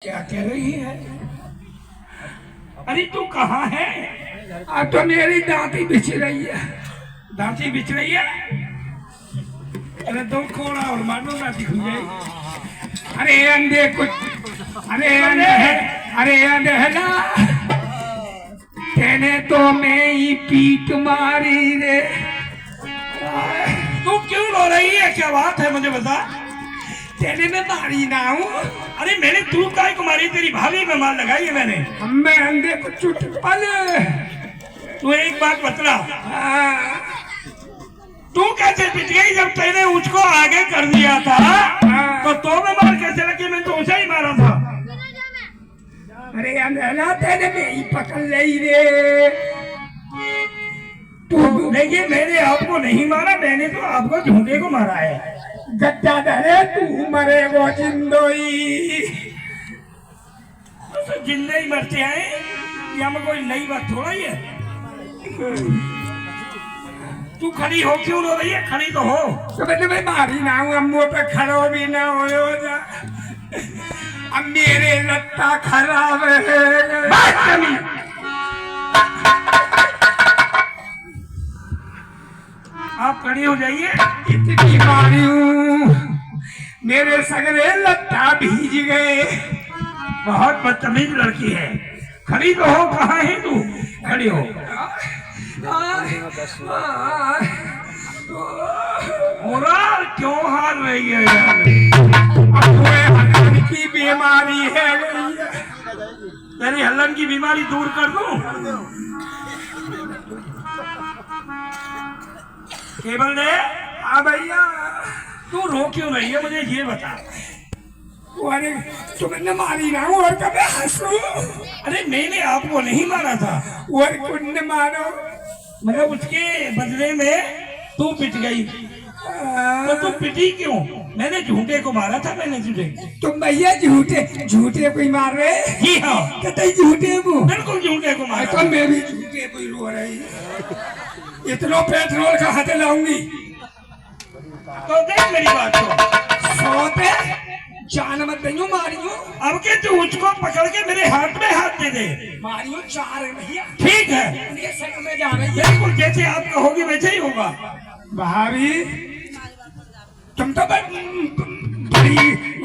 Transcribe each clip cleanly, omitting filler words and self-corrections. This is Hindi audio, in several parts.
क्या कह रही है? अरे तू कहाँ है? अब तो मेरी दांती बिछ रही है। दांती बिछ रही है? अरे दो कोड़ा और मानो दांती खुल जाएगी। अरे अंधे कुछ, अरे अंधे है, अरे अंधे है ना, तेने तो मैं ही पीट मारी रे। तू क्यों रो रही है? क्या बात है मुझे बता। तेने में मारी ना हूँ। अरे मैंने तू काय को मारी? तेरी भाभी में मार लगाई है मैंने। मैं अंधे को चुट पाले। तू एक बात बतला, तू कैसे पिट गई जब तेने उसको आगे कर दिया था? तो मैं मार कैसे लगी? मैं तो उसे ही मारा था। अरे अंधेला तेने में ही पकड़ ली रे। तू देखिए, मैंने आपको नहीं मारा, मैंने तो आपको झूठे को मारा है। गद्दा डरे तू मरे वो जिंदोई। तो जिंदे ही मरते हैं, या में कोई नई बात थोड़ा ही है। तू खड़ी हो क्यों रो रही है? खड़ी तो हो। तो मैं मारी ना हूँ, अम्मो पे खड़ो भी ना हो जा। अब मेरे लत्ता खराब है। आप खड़ी हो जाइए। इतनी मारी हूँ, मेरे सगरे लत्ता भीज गए। बहुत बदतमीज लड़की है। खड़ी तो हो, कहाँ है तू? खड़ी हो। मोरा क्यों हार रही है यार? हलन की बीमारी है। तेरी हलन की बीमारी दूर कर दूं? केवल ने? हाँ भैया। तू रो क्यों रही है, मुझे ये बता। अरे तुमने मारी ना और कभी हंसू? अरे मैंने आपको नहीं मारा था। और तुमने मारो, मतलब उसके बदले में तू पिट गई। तो तू पिटी क्यों? मैंने झूठे को मारा था। मैंने झूठे, तुम भैया झूठे को ही मार रहे? जी हाँ, कतई झूठे को, बिल्कुल झूठे को मारा। तो मैं भी झूठे को ही रो रही। इतना पेट्रोल कहाँ से लाऊंगी? तो देख मेरी बात को, सोते जान मत देंगे मारियो। अब के तू उसको पकड़ के मेरे हाथ में हाथ दे दे। मारियो चार भैया। ठीक है, ये सच में जा रही है। बिल्कुल जैसे आप कहोगे वैसे ही होगा। भाभी तुम तो बड़ी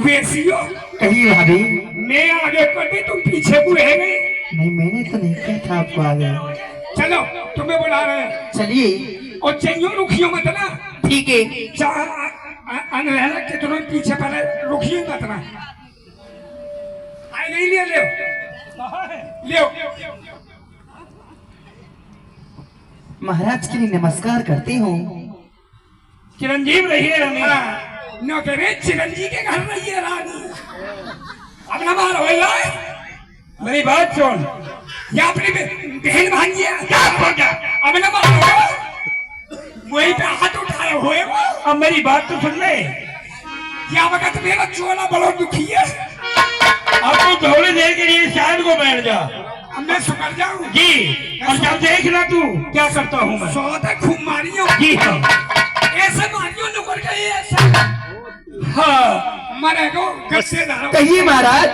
वैसी हो। कहिए भाभी। मैं आगे पढ़ी, तुम पीछे हुए गई। नहीं, मैंने तो नहीं किया था आपको आगे। चलो, तुम्हें बुला रहे हैं। चलिए। और चाहिए रुखियो मत ना। ठीक है। अनहला के तुम पीछे पड़े, रुखियो मत ना। आई नहीं ले ले महाराज के लिए नमस्कार करती हूँ। चिरंजीव रहिए रानी। नौकरे चिरंजीव के घर रहिए रानी। अब न मारो मेरी बात सुन। या अपनी बहन भांजी अब न मारो, वही पे हाथ उठाए हुए। अब मेरी बात तो सुन ले। क्या वक्त मेरा चोला बड़ा दुखी है। अब तू थोड़ी देर के लिए शायद को बैठ जा। अब मैं सुकर जाऊं जी। और जब देखना तू क्या करता हूँ मैं। सोता खूब मारियो जी। हाँ, ऐसे मारियो नुकर गए ऐसा। हाँ, मरे को गस्से दारो। कहिए महाराज,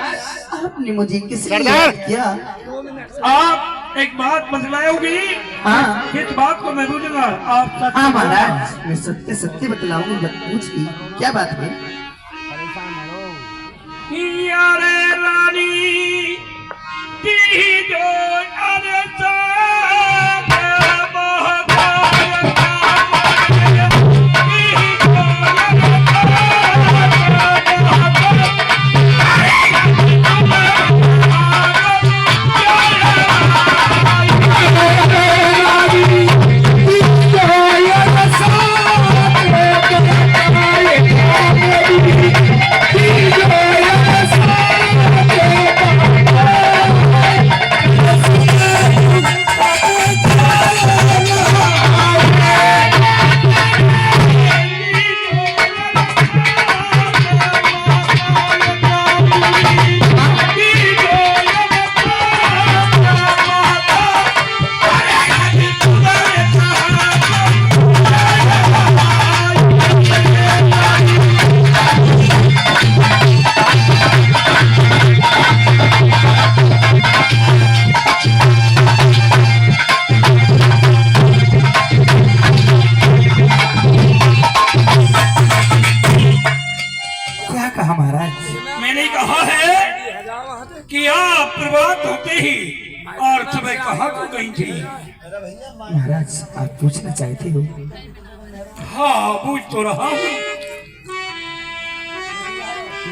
आपने मुझे किस लिए याद किया? आप एक बात बतलाओगी? हाँ। इस बात को मैं बुझूंगा। आप हाँ महाराज, मैं सत्य सत्य बतलाऊंगी। मत पूछिए, क्या बात है? यारे रानी दी जो अरे कहा है कि आप प्रभात होते ही और सुबह कहाँ को गई थी? महाराज आप पूछना चाहते हो? हाँ पूछ तो रहा हूँ।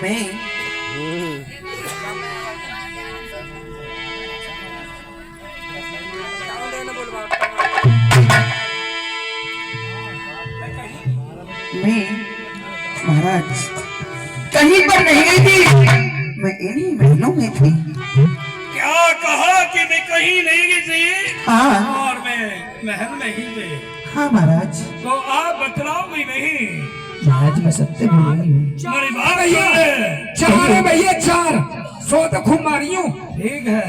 मैं महाराज कहीं पर नहीं गई थी, मैं इन्हीं महलों में थी। क्या कहा कि मैं कहीं नहीं गई थी? हाँ और मैं महल में ही थी। हाँ महाराज। तो आप बतलाओगे नहीं? महाराज मैं सत्य बोल रही हूँ। मेरी बात भैया चार है भैया, चार सो तो खूब मारी हूँ। ठीक है।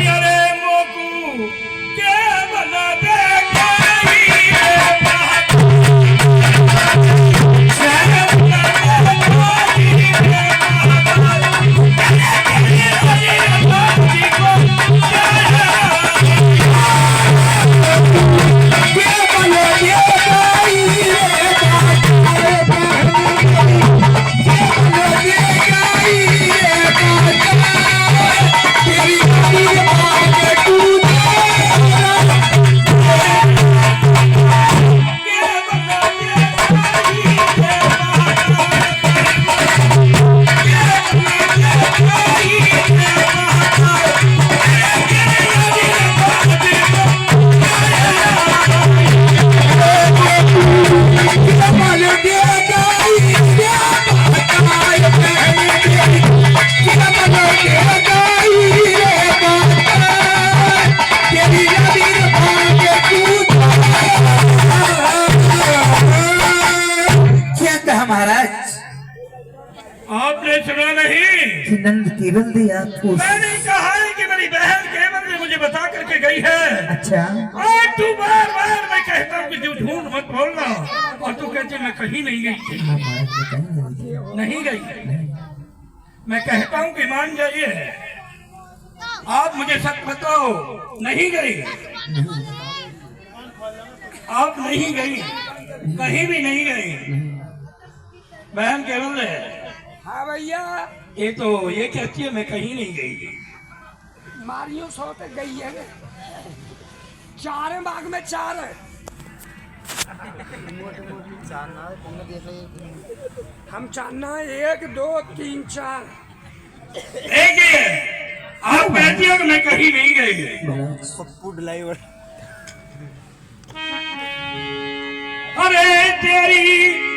अरे मोकू क्या बना दे आपने सुना नहीं कि नंद केवल दे आपको। मैंने कहा है कि मेरी बहन केवल ने मुझे बता करके गई है। अच्छा और तू बार बार मैं कहता हूँ कि तू झूठ मत बोलना और तू कहते मैं कहीं नहीं गई थी। हाँ महाराज मैं कहीं नहीं थी। नहीं गई। मैं कहता हूँ कि मान जाइए, आप मुझे सच बताओ, नहीं गई? आप नहीं गई, कहीं भी नहीं गई। बहन केवल है। हाँ भैया, ये कहती है मैं कहीं नहीं गई। मारियो सो तक गई है ना। चार है बाग में, चार है। हम चाहना है 1 2 3 4। देखिए आप कहती हो कि मैं कहीं नहीं गई। पप्पू ड्राइवर। अरे तेरी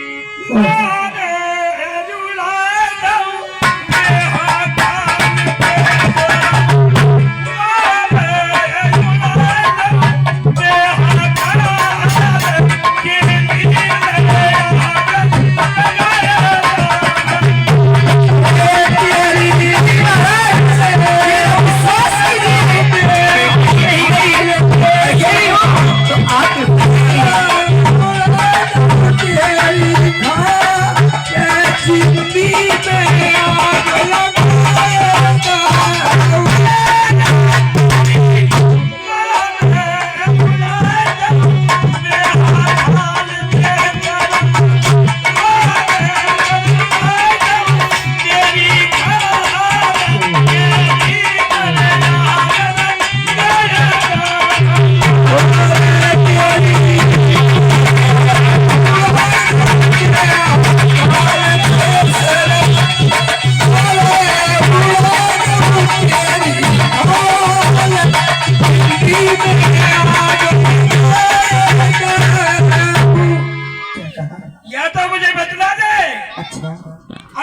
या तो मुझे बतला दे। अच्छा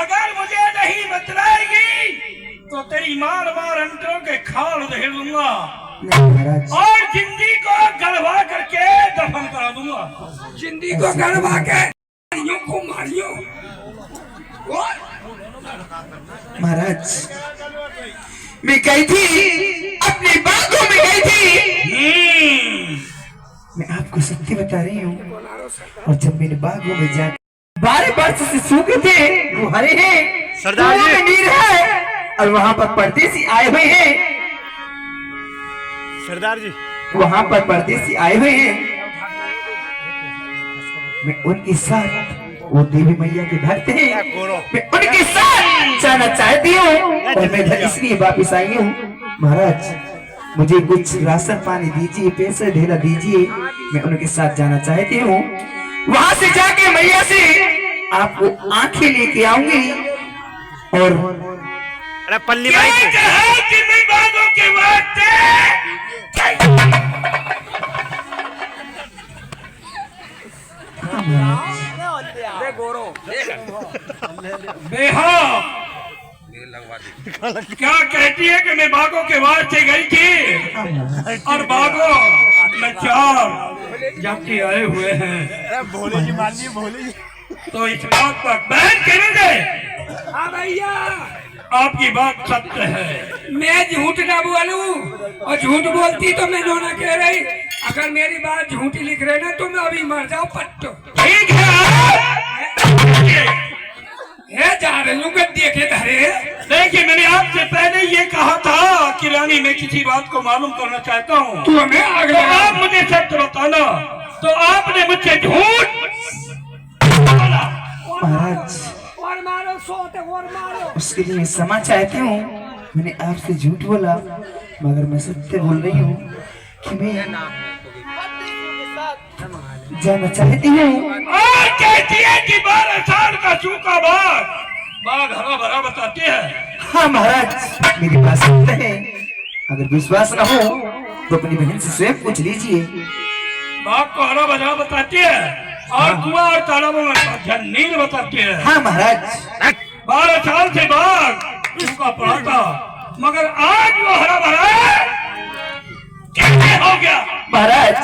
अगर मुझे नहीं बतलाएगी तो तेरी मार मार अंटों के खाल उधेड़ दूंगा महाराज। और जिंदी को गड़वा करके दफन करा दूंगा। जिंदी को गड़वा के मारियो को मारियो। महाराज मैं गई थी, अपनी बातों में गई थी। मैं आपको सत्य बता रही हूँ। और जब मैंने बागों में जा 12 वर्ष से सूखे थे, वो हरे हैं, सरदार जी। में नीर है, और वहाँ पर परदेसी आए हुए हैं। सरदार जी, वहाँ पर परदेसी आए हुए हैं। मैं उनके साथ वो देवी मैया के भक्त हैं, मैं उनके साथ जाना चाहती हूँ और मैं इधर इसलिए वापिस आई हूँ। महाराज मुझे कुछ राशन पानी दीजिए, पैसे ढेला दीजिए, मैं उनके साथ जाना चाहती हूँ। वहां से जाके मैया से आपको आंखें लेके आऊंगी और अरे पल्ली भाई क्या कहा कि मैं बागों के वास्ते बेहा क्या कहती है कि मैं बागों के वास्ते गई थी और बागों में 4 जाति आए हुए हैं। भोले जी मान ली भोले जी। तो इस बात पर बहन करेंगे। हाँ भैया, आपकी बात सत्य है। मैं झूठ ना बोलूं और झूठ बोलती तो मैं दोनों कह रही। अगर मेरी बात झूठी लिख रहे ना तो मैं अभी मर जाऊं पट्टो। ठीक है, है जा रही हूँ गड्ढे के धरे। देखिए मैंने आपसे पहले ये कहा था कि रानी मैं किसी बात को मालूम करना चाहता हूँ, तू हमें आग तो लगा। आप मुझे सच बताना। तो आपने मुझसे झूठ बोला। महाराज और मारो सोते और मारो। उसके लिए मैं क्षमा चाहती हूँ। मैंने आपसे झूठ बोला मगर मैं सत्य बोल रही हूँ कि मैं जाना चाहती हूँ। और कहती है कि 12 साल का सूखा बाग हरा भरा बताते हैं। हाँ महाराज मेरी बात सत्य है, अगर विश्वास न हो तो अपनी बहन से स्वयं पूछ लीजिए। बाग को हरा भरा बताते हैं और कुआं और तालाबों में नील बताते हैं। हाँ महाराज 12 साल से बाग सूखा पड़ा था मगर आज वो हरा भरा है। कैसे हो गया? महाराज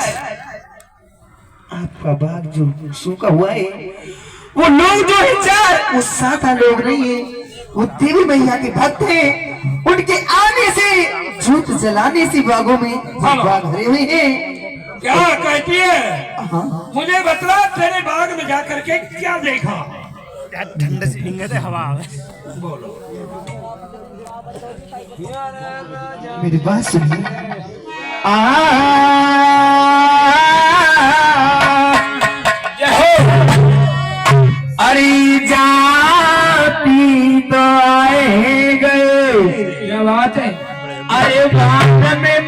आपका बाग जो सूखा हुआ है वो लोग जो है 4 वो 7 लोग नहीं है, वो देवी मैया के भक्त हैं। उनके आने से झूठ जलाने से बागों में बाग भरे हुए हैं। क्या कहती है? हाँ मुझे बतला तेरे बाग में जाकर के क्या देखा? ठंडे से हिंगे थे हवा। मेरी बात सुनिए। अरे जाती तो आए गए, क्या बात है? अरे बात में